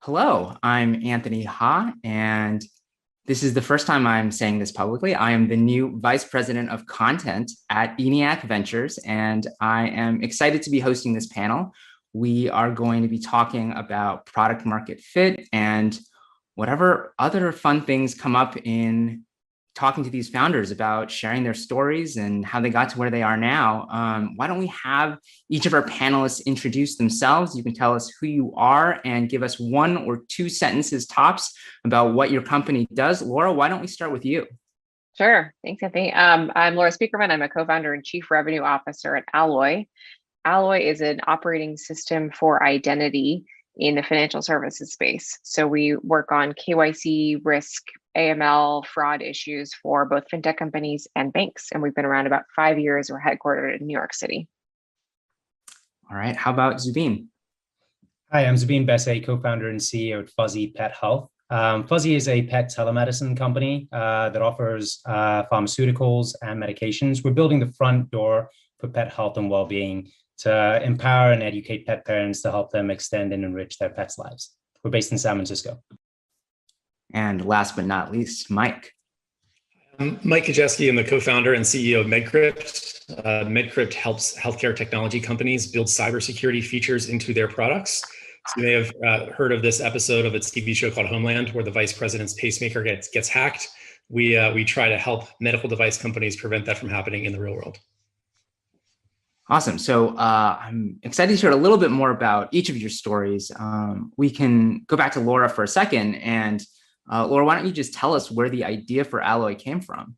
Hello, I'm Anthony Ha, and this is the first time I'm saying this publicly. I am the new Vice President of Content at Eniac Ventures, and I am excited to be hosting this panel. We are going to be talking about product market fit and whatever other fun things come up in talking to these founders about sharing their stories and how they got to where they are now. Why don't we have each of our panelists introduce themselves? You can tell us who you are and give us 1 or 2 sentences tops about what your company does. Laura, why don't we start with you? Sure. Thanks, Anthony. I'm Laura Spiekerman. I'm a co-founder and chief revenue officer at Alloy. Alloy is an operating system for identity in the financial services space. So we work on KYC, risk, AML, fraud issues for both fintech companies and banks. And we've been around about 5 years. We're headquartered in New York City. All right. How about Zubin? Hi, I'm Zubin Bhettay, co-founder and CEO at Fuzzy Pet Health. Fuzzy is a pet telemedicine company that offers pharmaceuticals and medications. We're building the front door for pet health and well-being to empower and educate pet parents to help them extend and enrich their pets' lives. We're based in San Francisco. And last but not least, Mike. I'm Mike Kijewski. I'm the co-founder and CEO of MedCrypt. MedCrypt helps healthcare technology companies build cybersecurity features into their products. So you may have heard of this episode of a TV show called Homeland, where the vice president's pacemaker gets hacked. We try to help medical device companies prevent that from happening in the real world. Awesome. So I'm excited to hear a little bit more about each of your stories. We can go back to Laura for a second. And Laura, why don't you just tell us where the idea for Alloy came from?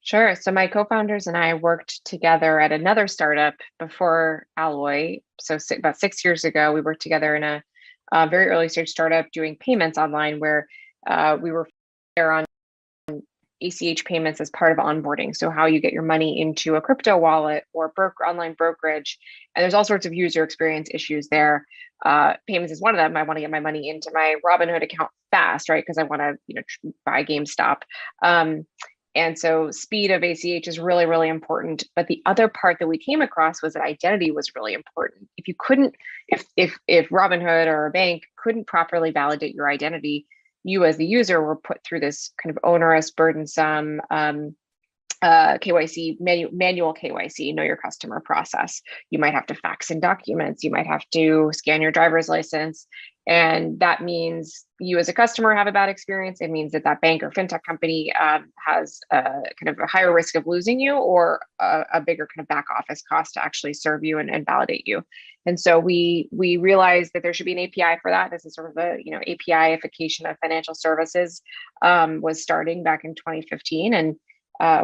Sure. So my co-founders and I worked together at another startup before Alloy. So about 6 years ago, we worked together in a very early stage startup doing payments online, where we were there on ACH payments as part of onboarding. So how you get your money into a crypto wallet or online brokerage. And there's all sorts of user experience issues there. Payments is one of them. I want to get my money into my Robinhood account fast, right? Because I want to, buy GameStop. And so speed of ACH is really, really important. But the other part that we came across was that identity was really important. If you couldn't, if Robinhood or a bank couldn't properly validate your identity, you as the user were put through this kind of onerous, burdensome KYC, manual KYC, know your customer process. You might have to fax in documents. You might have to scan your driver's license. And that means you as a customer have a bad experience. It means that bank or fintech company has kind of a higher risk of losing you, or a bigger kind of back office cost to actually serve you and validate you. And so we realized that there should be an API for that. This is sort of the API-ification of financial services was starting back in 2015. And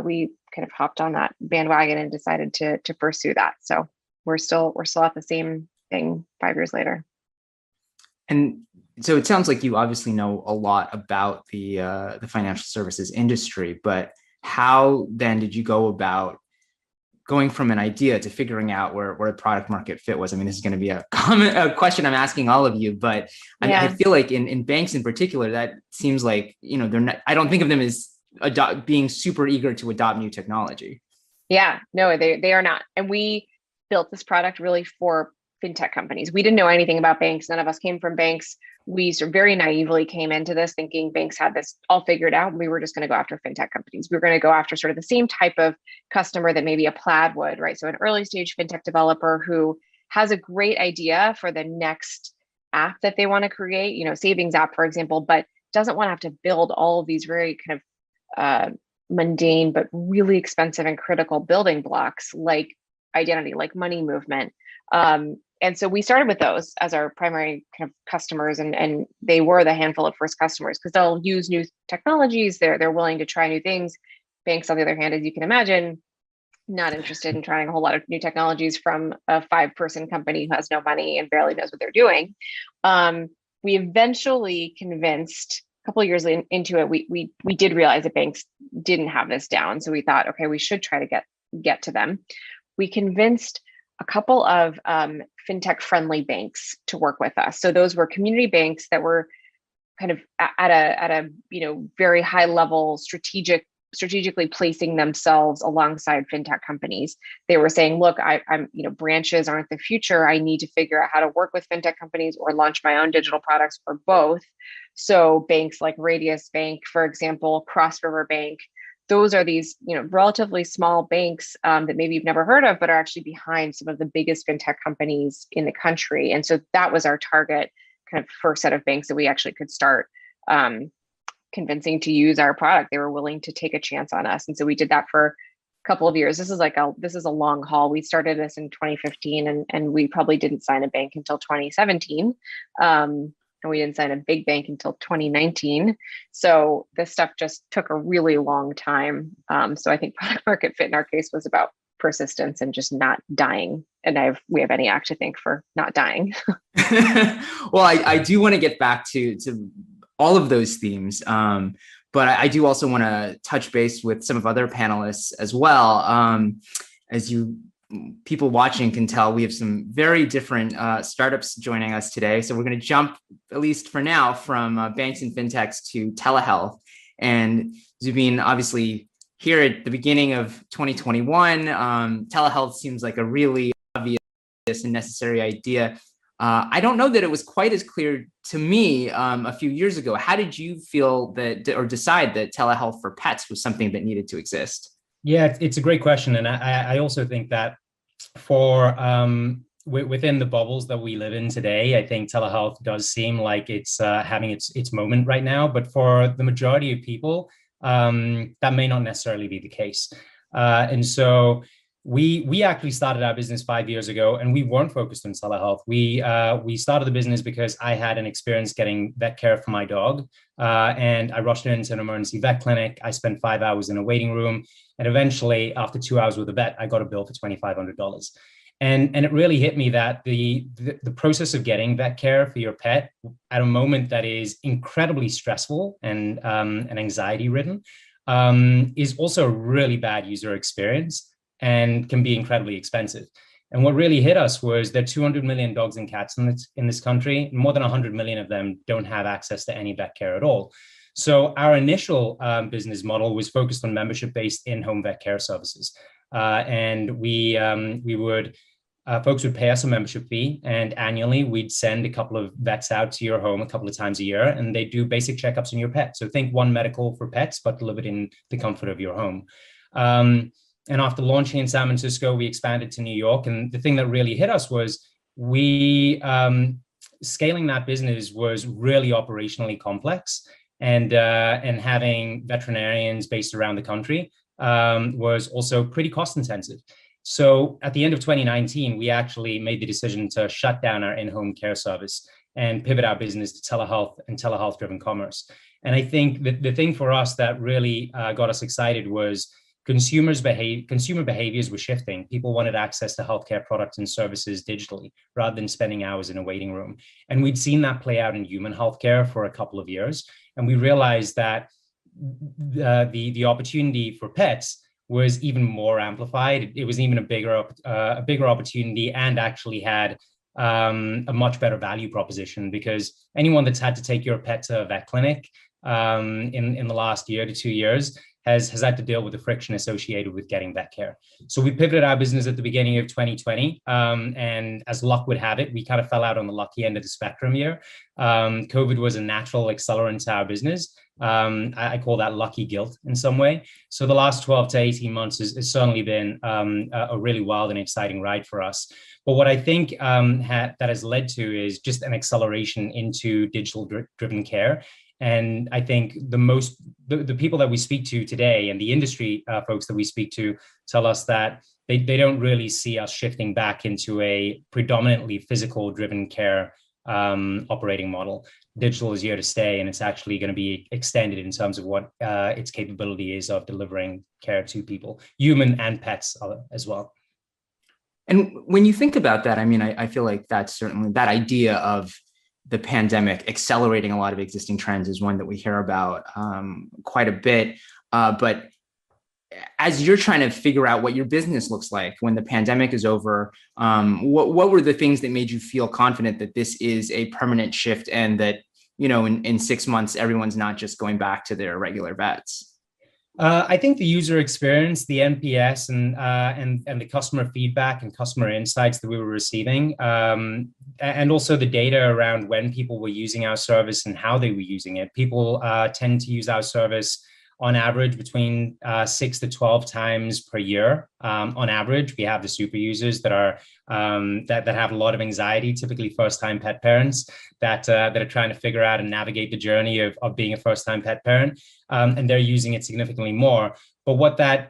we kind of hopped on that bandwagon and decided to pursue that. So we're still at the same thing 5 years later. And so it sounds like you obviously know a lot about the financial services industry, but how then did you go about going from an idea to figuring out where a product market fit was? I mean, this is going to be a question I'm asking all of you, but I feel like in banks in particular, that seems like, they're not, I don't think of them as being super eager to adopt new technology. Yeah, no, they are not. And we built this product really for fintech companies. We didn't know anything about banks. None of us came from banks. We sort of very naively came into this thinking banks had this all figured out. We were just going to go after fintech companies. We were going to go after sort of the same type of customer that maybe a Plaid would, right? So an early stage fintech developer who has a great idea for the next app that they want to create, savings app, for example, but doesn't want to have to build all of these very kind of mundane, but really expensive and critical building blocks like identity, like money movement. And so we started with those as our primary kind of customers, and they were the handful of first customers because they'll use new technologies. They're willing to try new things. Banks, on the other hand, as you can imagine, not interested in trying a whole lot of new technologies from a 5-person company who has no money and barely knows what they're doing. We eventually convinced, a couple of years into it, we did realize that banks didn't have this down. So we thought, okay, we should try to get to them. We convinced a couple of fintech friendly banks to work with us. So those were community banks that were kind of at a very high level strategic strategically placing themselves alongside fintech companies. They were saying, look, I'm, branches aren't the future. I need to figure out how to work with fintech companies or launch my own digital products or both. So banks like Radius Bank, for example, Cross River Bank, those are these, relatively small banks that maybe you've never heard of, but are actually behind some of the biggest fintech companies in the country. And so that was our target kind of first set of banks that we actually could start convincing to use our product. They were willing to take a chance on us. And so we did that for a couple of years. This is a long haul. We started this in 2015 and we probably didn't sign a bank until 2017. And we didn't sign a big bank until 2019. So this stuff just took a really long time. So I think product market fit in our case was about persistence and just not dying. And we have Eniac to thank for not dying. Well, I do want to get back to all of those themes. But I do also want to touch base with some of other panelists as well. As people watching can tell, we have some very different startups joining us today. So we're going to jump, at least for now, from banks and fintechs to telehealth. And Zubin, obviously, here at the beginning of 2021, telehealth seems like a really obvious and necessary idea. I don't know that it was quite as clear to me a few years ago. How did you feel or decide that telehealth for pets was something that needed to exist? Yeah, it's a great question. And I also think that for within the bubbles that we live in today, I think telehealth does seem like it's having its moment right now. But for the majority of people, that may not necessarily be the case. And so we actually started our business 5 years ago, and we weren't focused on telehealth. We started the business because I had an experience getting vet care for my dog, and I rushed into an emergency vet clinic. I spent 5 hours in a waiting room, and eventually, after 2 hours with a vet, I got a bill for $2,500. And it really hit me that the process of getting vet care for your pet at a moment that is incredibly stressful and anxiety ridden is also a really bad user experience and can be incredibly expensive. And what really hit us was there are 200 million dogs and cats in this country. More than 100 million of them don't have access to any vet care at all. So our initial business model was focused on membership-based in-home vet care services. And folks would pay us a membership fee, and annually we'd send a couple of vets out to your home a couple of times a year, and they do basic checkups on your pet. So think One Medical for pets, but delivered in the comfort of your home. And after launching in San Francisco, we expanded to New York. And the thing that really hit us was scaling that business was really operationally complex, and having veterinarians based around the country was also pretty cost intensive. So at the end of 2019, we actually made the decision to shut down our in-home care service and pivot our business to telehealth and telehealth-driven commerce. And I think the thing for us that really got us excited was consumer behaviors were shifting. People wanted access to healthcare products and services digitally rather than spending hours in a waiting room. And we'd seen that play out in human healthcare for a couple of years. And we realized that the opportunity for pets was even more amplified. It was even a bigger opportunity, and actually had a much better value proposition, because anyone that's had to take your pet to a vet clinic in the last year to 2 years has had to deal with the friction associated with getting vet care. So we pivoted our business at the beginning of 2020. And as luck would have it, we kind of fell out on the lucky end of the spectrum here. COVID was a natural accelerant to our business. I call that lucky guilt in some way. So the last 12 to 18 months has certainly been a really wild and exciting ride for us. But what I think that has led to is just an acceleration into digital driven care. And I think the people that we speak to today, and the industry folks that we speak to, tell us that they don't really see us shifting back into a predominantly physical driven care operating model. Digital is here to stay, and it's actually going to be extended in terms of what its capability is of delivering care to people, human and pets as well. And when you think about that, I mean, I feel like that's certainly that idea of the pandemic accelerating a lot of existing trends is one that we hear about quite a bit. But as you're trying to figure out what your business looks like when the pandemic is over, what were the things that made you feel confident that this is a permanent shift, and that, in 6 months, everyone's not just going back to their regular vets? I think the user experience, the NPS, and the customer feedback and customer insights that we were receiving, and also the data around when people were using our service and how they were using it. People tend to use our service on average between 6 to 12 times per year. On average, we have the super users that are that have a lot of anxiety, typically first-time pet parents that are trying to figure out and navigate the journey of being a first-time pet parent, and they're using it significantly more. But what that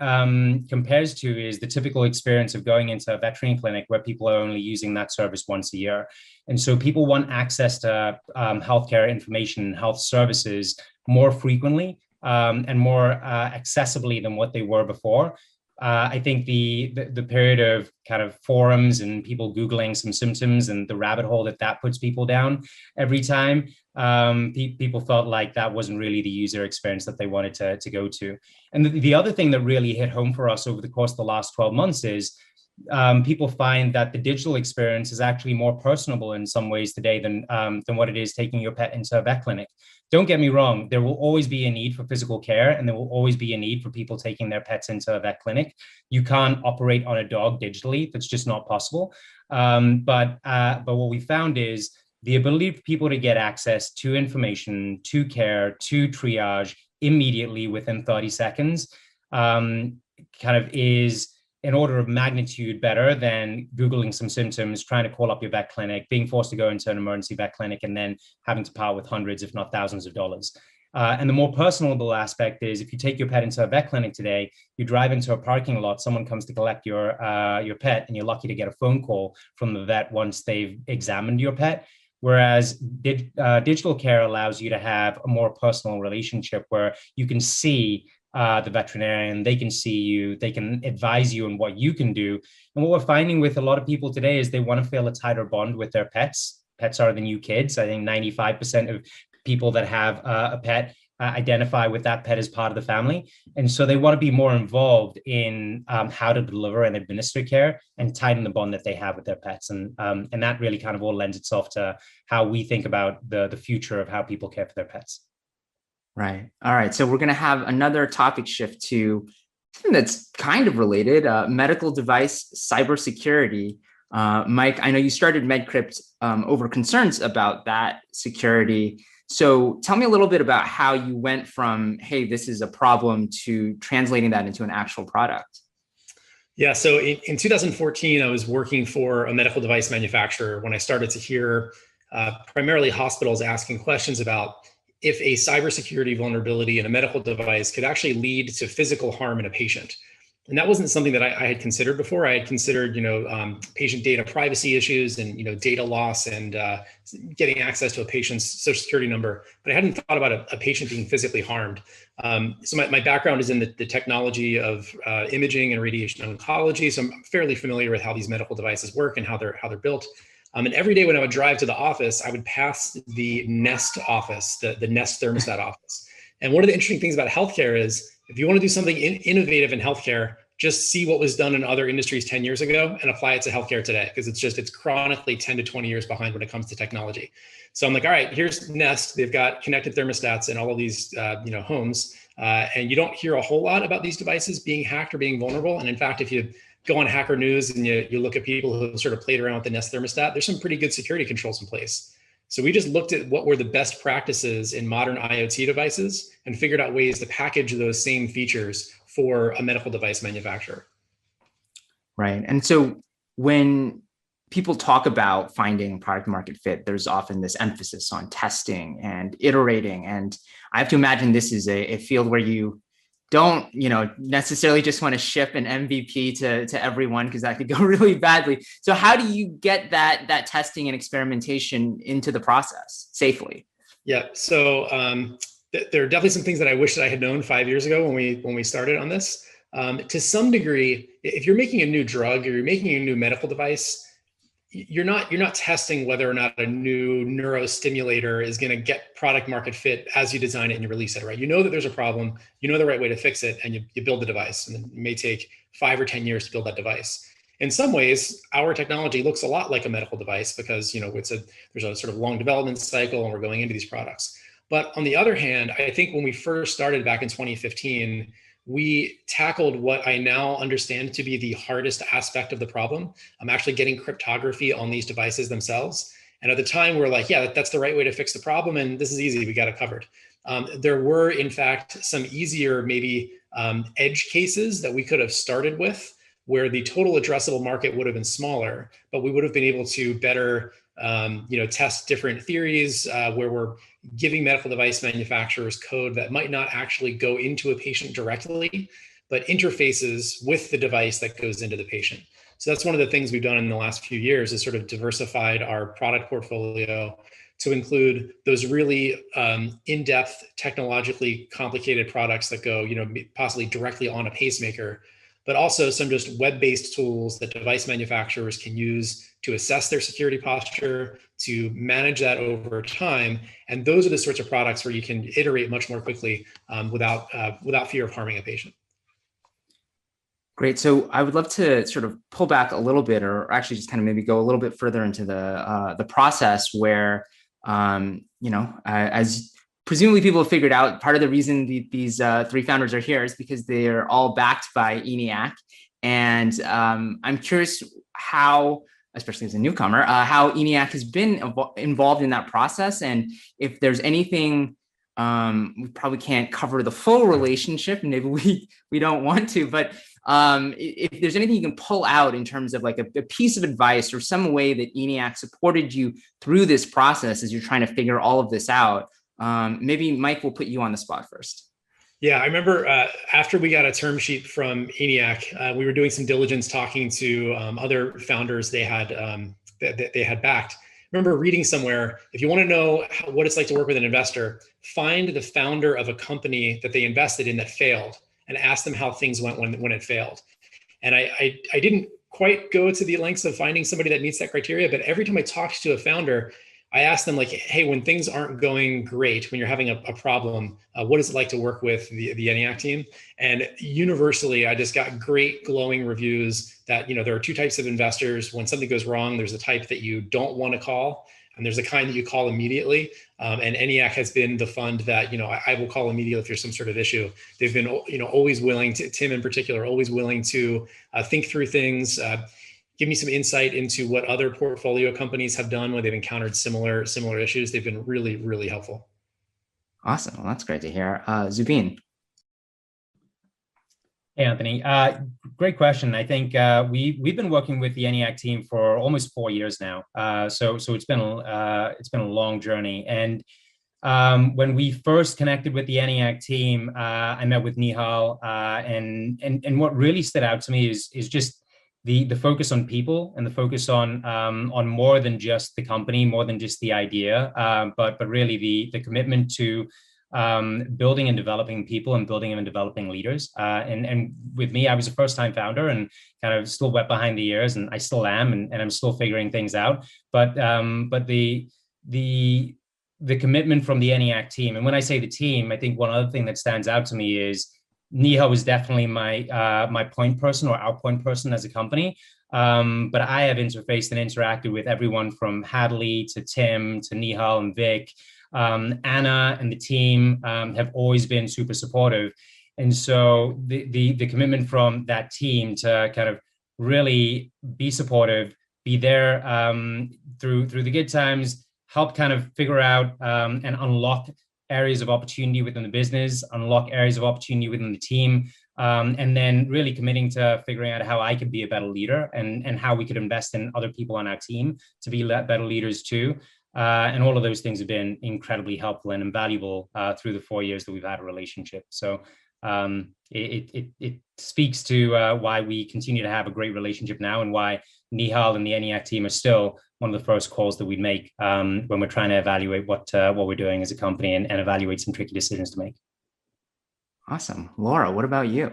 compares to is the typical experience of going into a veterinary clinic where people are only using that service once a year. And so people want access to healthcare information and health services more frequently and more accessibly than what they were before. I think the period of kind of forums and people Googling some symptoms and the rabbit hole that puts people down every time, people felt like that wasn't really the user experience that they wanted to go to. And the other thing that really hit home for us over the course of the last 12 months is people find that the digital experience is actually more personable in some ways today than what it is taking your pet into a vet clinic. Don't get me wrong, there will always be a need for physical care and there will always be a need for people taking their pets into a vet clinic. You can't operate on a dog digitally. That's just not possible. But what we found is the ability for people to get access to information, to care, to triage immediately within 30 seconds kind of is an order of magnitude better than Googling some symptoms, trying to call up your vet clinic, being forced to go into an emergency vet clinic, and then having to part with hundreds, if not thousands of dollars. And the more personable aspect is if you take your pet into a vet clinic today, you drive into a parking lot, someone comes to collect your pet, and you're lucky to get a phone call from the vet once they've examined your pet. Whereas digital care allows you to have a more personal relationship where you can see the veterinarian, they can see you, they can advise you on what you can do. And what we're finding with a lot of people today is they want to feel a tighter bond with their pets. Pets are the new kids. I think 95% of people that have a pet identify with that pet as part of the family. And so they want to be more involved in how to deliver and administer care and tighten the bond that they have with their pets. And that really kind of all lends itself to how we think about the future of how people care for their pets. Right. All right. So we're going to have another topic shift to something that's kind of related, medical device cybersecurity. Mike, I know you started MedCrypt over concerns about that security. So tell me a little bit about how you went from, hey, this is a problem, to translating that into an actual product. Yeah, so in 2014, I was working for a medical device manufacturer when I started to hear primarily hospitals asking questions about if a cybersecurity vulnerability in a medical device could actually lead to physical harm in a patient. And that wasn't something that I had considered before. I had considered, patient data privacy issues and, data loss and getting access to a patient's social security number, but I hadn't thought about a patient being physically harmed. So my background is in the technology of imaging and radiation oncology. So I'm fairly familiar with how these medical devices work and how they're built. And every day when I would drive to the office, I would pass the Nest office, the Nest thermostat office. And one of the interesting things about healthcare is if you want to do something innovative in healthcare, just see what was done in other industries 10 years ago and apply it to healthcare today, because it's chronically 10 to 20 years behind when it comes to technology. So I'm like, all right, here's Nest. They've got connected thermostats in all of these homes. And you don't hear a whole lot about these devices being hacked or being vulnerable. And in fact, if you go on Hacker News and you look at people who sort of played around with the Nest thermostat, there's some pretty good security controls in place. So we just looked at what were the best practices in modern IoT devices and figured out ways to package those same features for a medical device manufacturer. Right. And so when people talk about finding product market fit, there's often this emphasis on testing and iterating. And I have to imagine this is a field where you don't, necessarily just want to ship an MVP to everyone, because that could go really badly. So how do you get that testing and experimentation into the process safely? Yeah. So there are definitely some things that I wish that I had known 5 years ago when we started on this. To some degree, if you're making a new drug or you're making a new medical device, you're not testing whether or not a new neurostimulator is going to get product market fit as you design it and you release it, right? You know that there's a problem, you know the right way to fix it, and you build the device. And it may take 5 or 10 years to build that device. In some ways, our technology looks a lot like a medical device because there's a sort of long development cycle and we're going into these products. But on the other hand, I think when we first started back in 2015, we tackled what I now understand to be the hardest aspect of the problem. I'm actually getting cryptography on these devices themselves. And at the time, we're like, yeah, that's the right way to fix the problem. And this is easy, we got it covered. There were, in fact, some easier, maybe edge cases that we could have started with, where the total addressable market would have been smaller, but we would have been able to better test different theories where we're giving medical device manufacturers code that might not actually go into a patient directly, but interfaces with the device that goes into the patient. So that's one of the things we've done in the last few years, is sort of diversified our product portfolio to include those really in-depth, technologically complicated products that go, possibly directly on a pacemaker, but also some just web-based tools that device manufacturers can use to assess their security posture, to manage that over time. And those are the sorts of products where you can iterate much more quickly without fear of harming a patient. Great. So I would love to sort of pull back a little bit, or actually just kind of maybe go a little bit further into the process where, as presumably people have figured out, part of the reason these three founders are here is because they're all backed by Eniac. And I'm curious how, especially as a newcomer, how Eniac has been involved in that process. And if there's anything, we probably can't cover the full relationship, and maybe we don't want to, but if there's anything you can pull out in terms of like a piece of advice or some way that Eniac supported you through this process as you're trying to figure all of this out, maybe Mike, will put you on the spot first. Yeah, I remember after we got a term sheet from Eniac, we were doing some diligence talking to other founders they had that they had backed. I remember reading somewhere, if you want to know what it's like to work with an investor, find the founder of a company that they invested in that failed and ask them how things went when it failed. And I didn't quite go to the lengths of finding somebody that meets that criteria, but every time I talked to a founder, I asked them, like, hey, when things aren't going great, when you're having a problem, what is it like to work with the Eniac team? And universally, I just got great glowing reviews that, there are two types of investors. When something goes wrong, there's the type that you don't want to call, and there's the kind that you call immediately. And Eniac has been the fund that, I will call immediately if there's some sort of issue. They've been, always willing to, Tim in particular, always willing to think through things, give me some insight into what other portfolio companies have done when they've encountered similar issues. They've been really, really helpful. Awesome. Well, that's great to hear. Zubin. Hey, Anthony. Great question. I think we've been working with the Eniac team for almost 4 years now. So it's been a long journey. And when we first connected with the Eniac team, I met with Nihal, and what really stood out to me is just the focus on people, and the focus on more than just the company, more than just the idea, but really the commitment to building and developing people, and building and developing leaders. And with me, I was a first-time founder and kind of still wet behind the ears, and I still am, and I'm still figuring things out. But the commitment from the Eniac team, and when I say the team, I think one other thing that stands out to me is Nihal was definitely my point person, or our point person as a company. But I have interfaced and interacted with everyone from Hadley to Tim to Nihal and Vic. Anna and the team have always been super supportive. And so the commitment from that team to kind of really be supportive, be there through the good times, help kind of figure out and unlock areas of opportunity within the business, unlock areas of opportunity within the team, and then really committing to figuring out how I could be a better leader, and how we could invest in other people on our team to be better leaders too. And all of those things have been incredibly helpful and invaluable through the 4 years that we've had a relationship. So it speaks to why we continue to have a great relationship now, and why Nihal and the Eniac team are still one of the first calls that we make when we're trying to evaluate what we're doing as a company, and evaluate some tricky decisions to make. Awesome. Laura, what about you?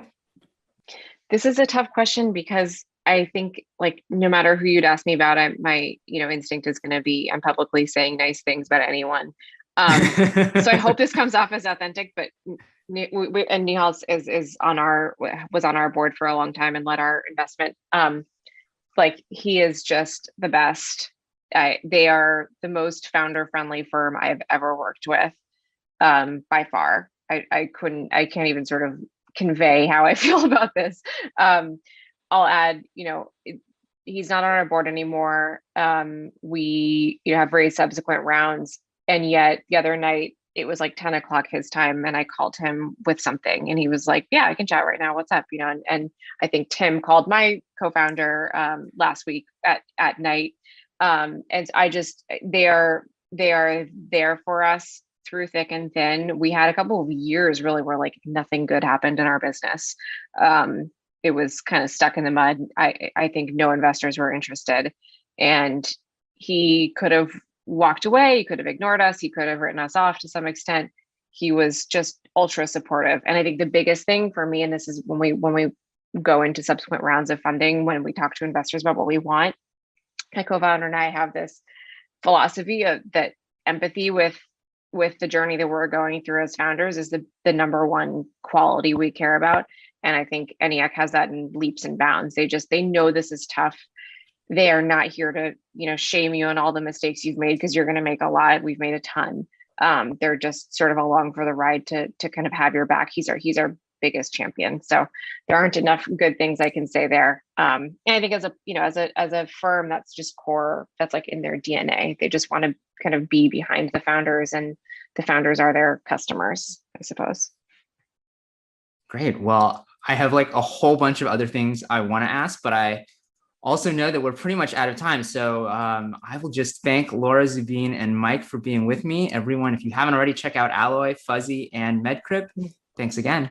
This is a tough question, because I think, like, no matter who you'd ask me about, my instinct is going to be, I'm publicly saying nice things about anyone. So I hope this comes off as authentic. But and Nihal was on our board for a long time and led our investment. Like, he is just the best. They are the most founder friendly firm I've ever worked with, by far. I can't even sort of convey how I feel about this. I'll add, he's not on our board anymore. We, have raised subsequent rounds, and yet the other night it was like 10 o'clock his time, and I called him with something, and he was like, "Yeah, I can chat right now. What's up?" And I think Tim called my co-founder last week at night, and I just they are there for us through thick and thin. We had a couple of years really where like nothing good happened in our business. It was kind of stuck in the mud. I think no investors were interested, and he could have walked away. He could have ignored us. He could have written us off to some extent. He was just ultra supportive. And I think the biggest thing for me, and this is when we go into subsequent rounds of funding, when we talk to investors about what we want, my co-founder and I have this philosophy of that empathy with the journey that we're going through as founders is the number one quality we care about. And I think Eniac has that in leaps and bounds. They know this is tough. They are not here to, shame you on all the mistakes you've made, because you're going to make a lot. We've made a ton. They're just sort of along for the ride to kind of have your back. He's our biggest champion. So there aren't enough good things I can say there. And I think as a firm, that's just core, that's like in their DNA. They just want to kind of be behind the founders, and the founders are their customers, I suppose. Great. Well, I have like a whole bunch of other things I want to ask, but I also know that we're pretty much out of time. So I will just thank Laura, Zubin, and Mike for being with me. Everyone, if you haven't already, check out Alloy, Fuzzy, and MedCrypt. Thanks again.